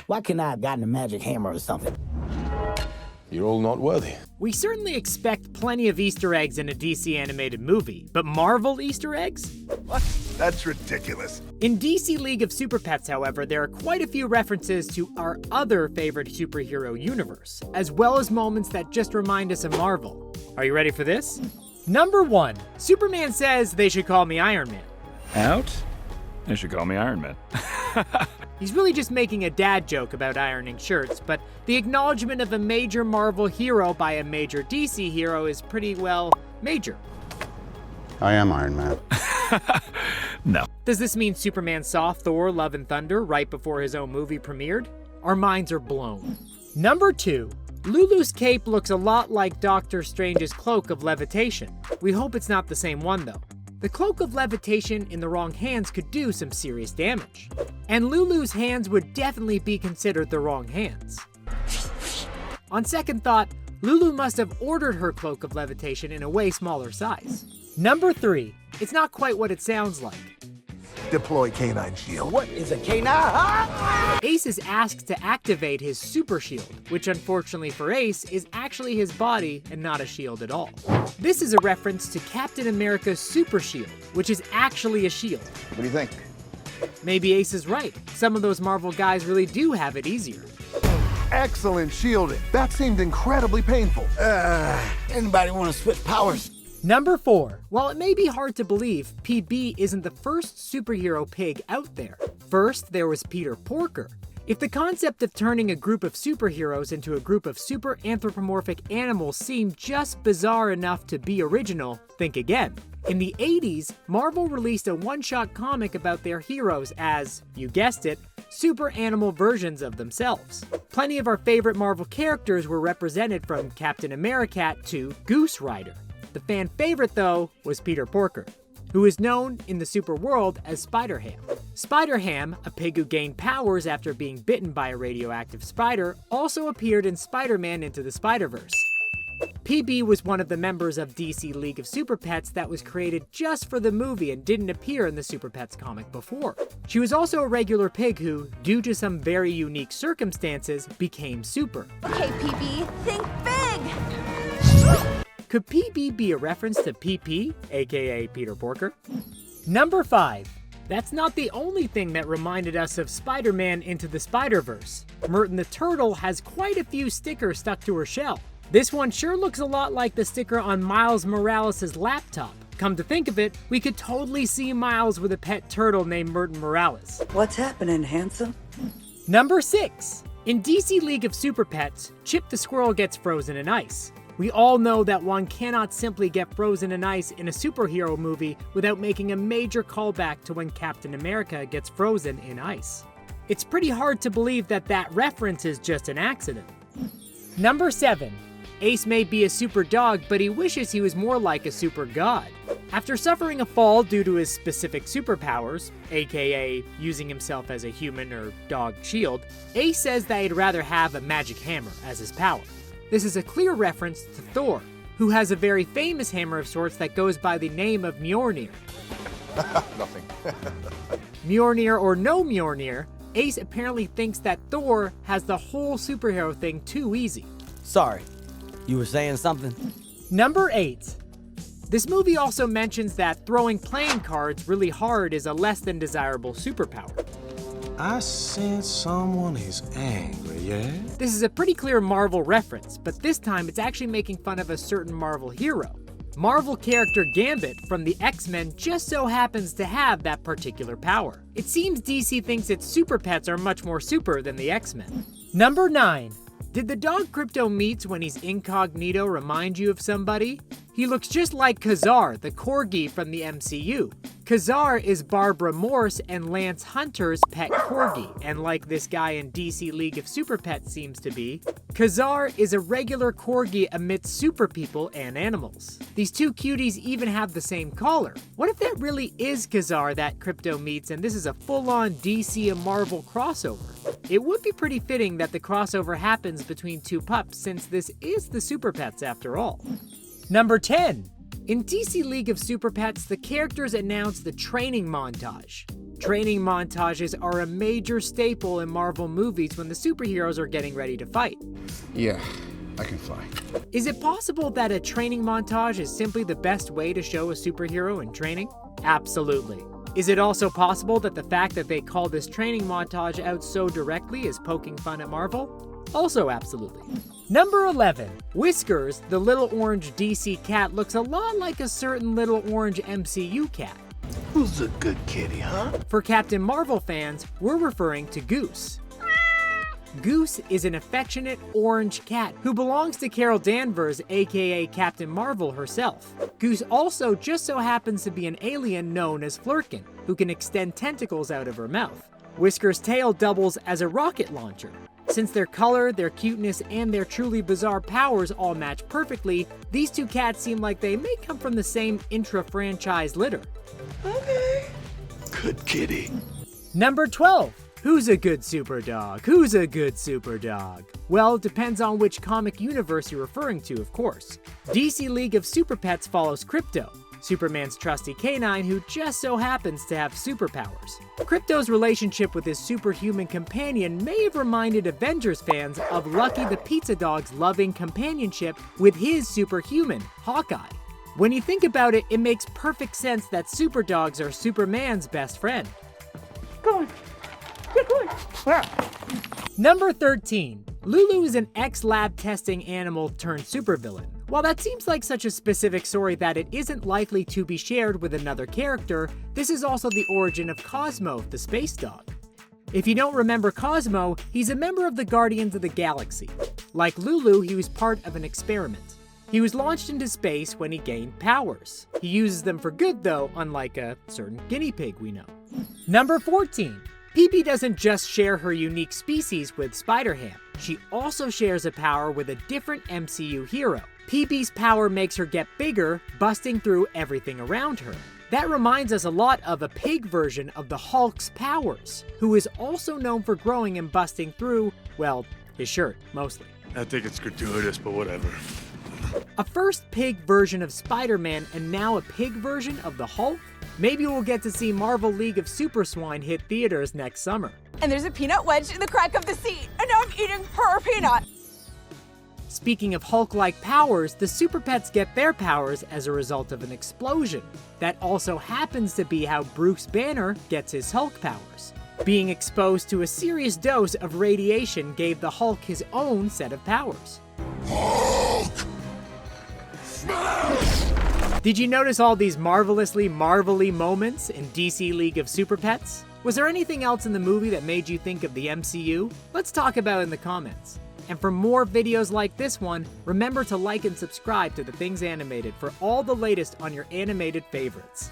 Why couldn't I have gotten a magic hammer or something? You're all not worthy. We certainly expect plenty of Easter eggs in a DC animated movie, but Marvel Easter eggs? What? That's ridiculous. In DC League of Super Pets, however, there are quite a few references to our other favorite superhero universe, as well as moments that just remind us of Marvel. Are you ready for this? Number 1. Superman says they should call me Iron Man. Out? They should call me Iron Man. He's really just making a dad joke about ironing shirts, but the acknowledgement of a major Marvel hero by a major DC hero is pretty, well, major. I am Iron Man. No. Does this mean Superman saw Thor: Love and Thunder right before his own movie premiered? Our minds are blown. Number 2. Lulu's cape looks a lot like Doctor Strange's Cloak of Levitation. We hope it's not the same one, though. The Cloak of Levitation in the wrong hands could do some serious damage. And Lulu's hands would definitely be considered the wrong hands. On second thought, Lulu must have ordered her Cloak of Levitation in a way smaller size. Number 3. It's not quite what it sounds like. Deploy canine shield. What is a canine? Ace is asked to activate his Supershield, which unfortunately for Ace is actually his body and not a shield at all. This is a reference to Captain America's Supershield, which is actually a shield. What do you think? Maybe Ace is right. Some of those Marvel guys really do have it easier. Excellent shielding. That seemed incredibly painful. Anybody want to switch powers? Number 4. While it may be hard to believe, PB isn't the first superhero pig out there. First, there was Peter Porker. If the concept of turning a group of superheroes into a group of super anthropomorphic animals seemed just bizarre enough to be original, think again. In the 80s, Marvel released a one-shot comic about their heroes as, you guessed it, super animal versions of themselves. Plenty of our favorite Marvel characters were represented from Captain America to Goose Rider. The fan favorite, though, was Peter Porker, who is known in the super world as Spider-Ham. Spider-Ham, a pig who gained powers after being bitten by a radioactive spider, also appeared in Spider-Man Into the Spider-Verse. PB was one of the members of DC League of Super Pets that was created just for the movie and didn't appear in the Super Pets comic before. She was also a regular pig who, due to some very unique circumstances, became super. Okay, PB, think big! Could PB be a reference to PP, aka Peter Porker? Number 5. That's not the only thing that reminded us of Spider-Man Into the Spider-Verse. Merton the Turtle has quite a few stickers stuck to her shell. This one sure looks a lot like the sticker on Miles Morales' laptop. Come to think of it, we could totally see Miles with a pet turtle named Merton Morales. What's happening, handsome? Number 6. In DC League of Super Pets, Chip the Squirrel gets frozen in ice. We all know that one cannot simply get frozen in ice in a superhero movie without making a major callback to when Captain America gets frozen in ice. It's pretty hard to believe that that reference is just an accident. Number 7. Ace may be a super dog, but he wishes he was more like a super god. After suffering a fall due to his specific superpowers, aka using himself as a human or dog shield, Ace says that he'd rather have a magic hammer as his power. This is a clear reference to Thor, who has a very famous hammer of sorts that goes by the name of Mjolnir. Nothing. Mjolnir or no Mjolnir, Ace apparently thinks that Thor has the whole superhero thing too easy. Sorry, you were saying something? Number 8. This movie also mentions that throwing playing cards really hard is a less than desirable superpower. I sense someone is angry, yeah? This is a pretty clear Marvel reference, but this time it's actually making fun of a certain Marvel hero. Marvel character Gambit from the X-Men just so happens to have that particular power. It seems DC thinks its super pets are much more super than the X-Men. Number 9. Did the dog Crypto meets when he's incognito remind you of somebody? He looks just like Ka-Zar the Corgi from the MCU. Ka-Zar is Barbara Morse and Lance Hunter's pet corgi, and like this guy in DC League of Super Pets seems to be, Ka-Zar is a regular corgi amidst super people and animals. These two cuties even have the same collar. What if that really is Ka-Zar that Crypto meets and this is a full-on DC and Marvel crossover? It would be pretty fitting that the crossover happens between two pups since this is the Super Pets after all. Number 10. In DC League of Super Pets, the characters announce the training montage. Training montages are a major staple in Marvel movies when the superheroes are getting ready to fight. Yeah, I can fly. Is it possible that a training montage is simply the best way to show a superhero in training? Absolutely. Is it also possible that the fact that they call this training montage out so directly is poking fun at Marvel? Also absolutely. Number 11. Whiskers, the little orange DC cat, looks a lot like a certain little orange MCU cat. Who's a good kitty, huh? For Captain Marvel fans, we're referring to Goose. Goose is an affectionate orange cat who belongs to Carol Danvers, aka Captain Marvel herself. Goose also just so happens to be an alien known as Flurkin, who can extend tentacles out of her mouth. Whiskers' tail doubles as a rocket launcher. Since their color, their cuteness, and their truly bizarre powers all match perfectly, these two cats seem like they may come from the same intra-franchise litter. Okay. Good kitty. Number 12. Who's a good super dog? Who's a good super dog? Well, depends on which comic universe you're referring to, of course. DC League of Super Pets follows Crypto, Superman's trusty canine who just so happens to have superpowers. Crypto's relationship with his superhuman companion may have reminded Avengers fans of Lucky the Pizza Dog's loving companionship with his superhuman, Hawkeye. When you think about it, it makes perfect sense that super dogs are Superman's best friend. Go on. Number 13. Lulu is an ex-lab testing animal turned supervillain. While that seems like such a specific story that it isn't likely to be shared with another character, this is also the origin of Cosmo, the space dog. If you don't remember Cosmo, he's a member of the Guardians of the Galaxy. Like Lulu, he was part of an experiment. He was launched into space when he gained powers. He uses them for good though, unlike a certain guinea pig we know. Number 14. PP doesn't just share her unique species with Spider-Ham. She also shares a power with a different MCU hero. PP's power makes her get bigger, busting through everything around her. That reminds us a lot of a pig version of the Hulk's powers, who is also known for growing and busting through, well, his shirt, mostly. I think it's gratuitous, but whatever. A first pig version of Spider-Man and now a pig version of the Hulk? Maybe we'll get to see Marvel League of Super Swine hit theaters next summer. And there's a peanut wedged in the crack of the seat, and now I'm eating her peanut. Speaking of Hulk-like powers, the Super Pets get their powers as a result of an explosion. That also happens to be how Bruce Banner gets his Hulk powers. Being exposed to a serious dose of radiation gave the Hulk his own set of powers. Hulk! Did you notice all these marvelously marvel-y moments in DC League of Super Pets? Was there anything else in the movie that made you think of the MCU? Let's talk about it in the comments. And for more videos like this one, remember to like and subscribe to The Things Animated for all the latest on your animated favorites.